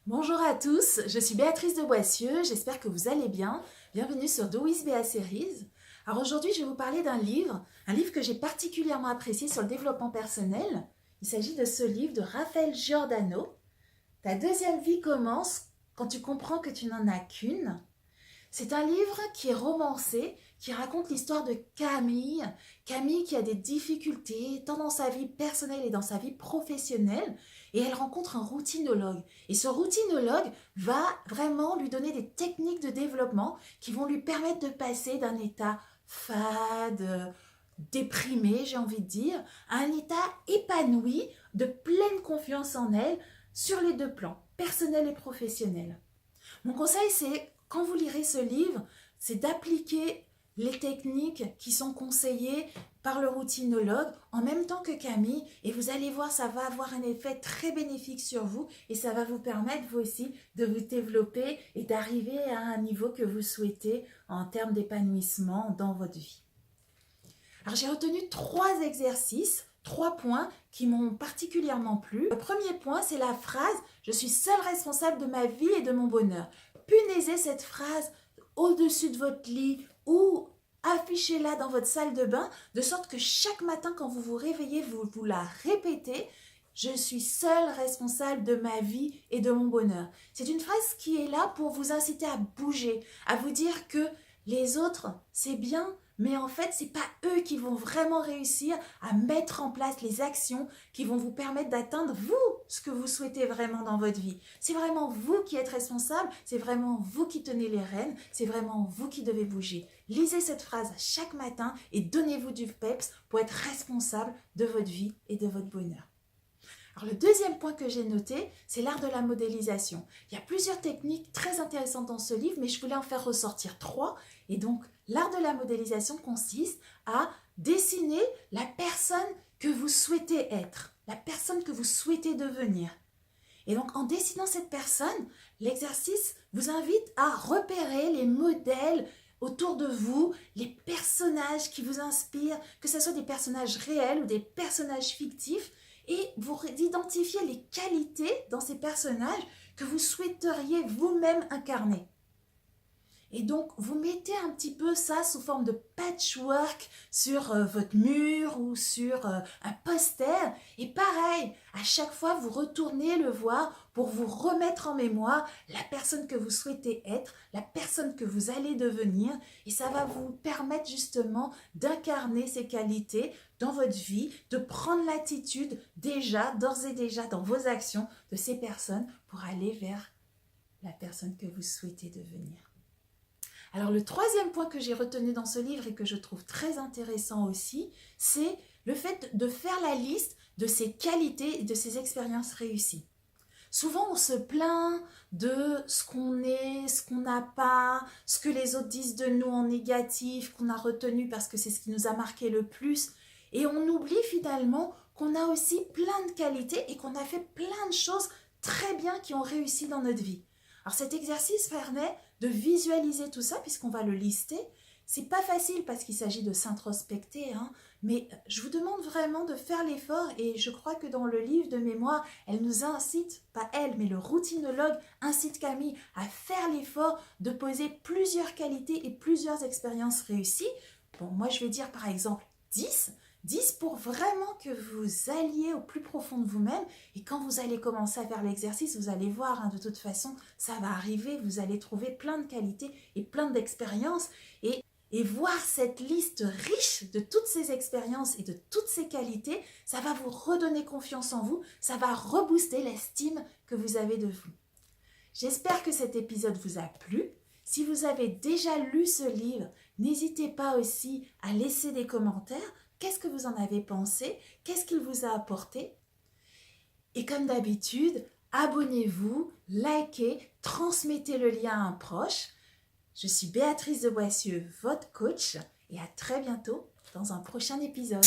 Bonjour à tous, je suis Béatrice de Boissieu, j'espère que vous allez bien. Bienvenue sur Do With Béa Series. Alors aujourd'hui, je vais vous parler d'un livre que j'ai particulièrement apprécié sur le développement personnel. Il s'agit de ce livre de Raphaël Giordano. Ta deuxième vie commence quand tu comprends que tu n'en as qu'une. C'est un livre qui est romancé, qui raconte l'histoire de Camille. Camille qui a des difficultés tant dans sa vie personnelle et dans sa vie professionnelle. Et elle rencontre un routinologue. Et ce routinologue va vraiment lui donner des techniques de développement qui vont lui permettre de passer d'un état fade, déprimé, j'ai envie de dire, à un état épanoui, de pleine confiance en elle, sur les deux plans, personnel et professionnel. Mon conseil, c'est, quand vous lirez ce livre, c'est d'appliquer les techniques qui sont conseillées par le routinologue en même temps que Camille, et vous allez voir, ça va avoir un effet très bénéfique sur vous et ça va vous permettre vous aussi de vous développer et d'arriver à un niveau que vous souhaitez en termes d'épanouissement dans votre vie. Alors j'ai retenu 3 exercices, 3 points qui m'ont particulièrement plu. Le premier point, c'est la phrase « Je suis seule responsable de ma vie et de mon bonheur ». Punaisez cette phrase au-dessus de votre lit ou affichez-la dans votre salle de bain, de sorte que chaque matin quand vous vous réveillez, vous la répétez. Je suis seule responsable de ma vie et de mon bonheur. C'est une phrase qui est là pour vous inciter à bouger, à vous dire que les autres, c'est bien, mais en fait, ce n'est pas eux qui vont vraiment réussir à mettre en place les actions qui vont vous permettre d'atteindre, vous, ce que vous souhaitez vraiment dans votre vie. C'est vraiment vous qui êtes responsable, c'est vraiment vous qui tenez les rênes, c'est vraiment vous qui devez bouger. Lisez cette phrase chaque matin et donnez-vous du peps pour être responsable de votre vie et de votre bonheur. Alors le deuxième point que j'ai noté, c'est l'art de la modélisation. Il y a plusieurs techniques très intéressantes dans ce livre, mais je voulais en faire ressortir 3. Et donc, l'art de la modélisation consiste à dessiner la personne que vous souhaitez être, la personne que vous souhaitez devenir. Et donc, en dessinant cette personne, l'exercice vous invite à repérer les modèles autour de vous, les personnages qui vous inspirent, que ce soit des personnages réels ou des personnages fictifs, et vous identifiez les qualités dans ces personnages que vous souhaiteriez vous-même incarner. Et donc, vous mettez un petit peu ça sous forme de patchwork sur votre mur ou sur un poster. Et pareil, à chaque fois, vous retournez le voir pour vous remettre en mémoire la personne que vous souhaitez être, la personne que vous allez devenir. Et ça va vous permettre justement d'incarner ces qualités dans votre vie, de prendre l'attitude déjà, d'ores et déjà dans vos actions de ces personnes pour aller vers la personne que vous souhaitez devenir. Alors le troisième point que j'ai retenu dans ce livre et que je trouve très intéressant aussi, c'est le fait de faire la liste de ses qualités et de ses expériences réussies. Souvent on se plaint de ce qu'on est, ce qu'on n'a pas, ce que les autres disent de nous en négatif, qu'on a retenu parce que c'est ce qui nous a marqué le plus. Et on oublie finalement qu'on a aussi plein de qualités et qu'on a fait plein de choses très bien qui ont réussi dans notre vie. Alors cet exercice permet de visualiser tout ça puisqu'on va le lister. C'est pas facile parce qu'il s'agit de s'introspecter, mais je vous demande vraiment de faire l'effort et je crois que dans le livre de mémoire, elle nous incite, pas elle, mais le routinologue incite Camille à faire l'effort de poser plusieurs qualités et plusieurs expériences réussies. Bon, moi je vais dire par exemple 10 pour vraiment que vous alliez au plus profond de vous-même. Et quand vous allez commencer à faire l'exercice, vous allez voir, de toute façon, ça va arriver. Vous allez trouver plein de qualités et plein d'expériences. Et voir cette liste riche de toutes ces expériences et de toutes ces qualités, ça va vous redonner confiance en vous. Ça va rebooster l'estime que vous avez de vous. J'espère que cet épisode vous a plu. Si vous avez déjà lu ce livre, n'hésitez pas aussi à laisser des commentaires. Qu'est-ce que vous en avez pensé? Qu'est-ce qu'il vous a apporté? Et comme d'habitude, abonnez-vous, likez, transmettez le lien à un proche. Je suis Béatrice de Boissieu, votre coach, et à très bientôt dans un prochain épisode.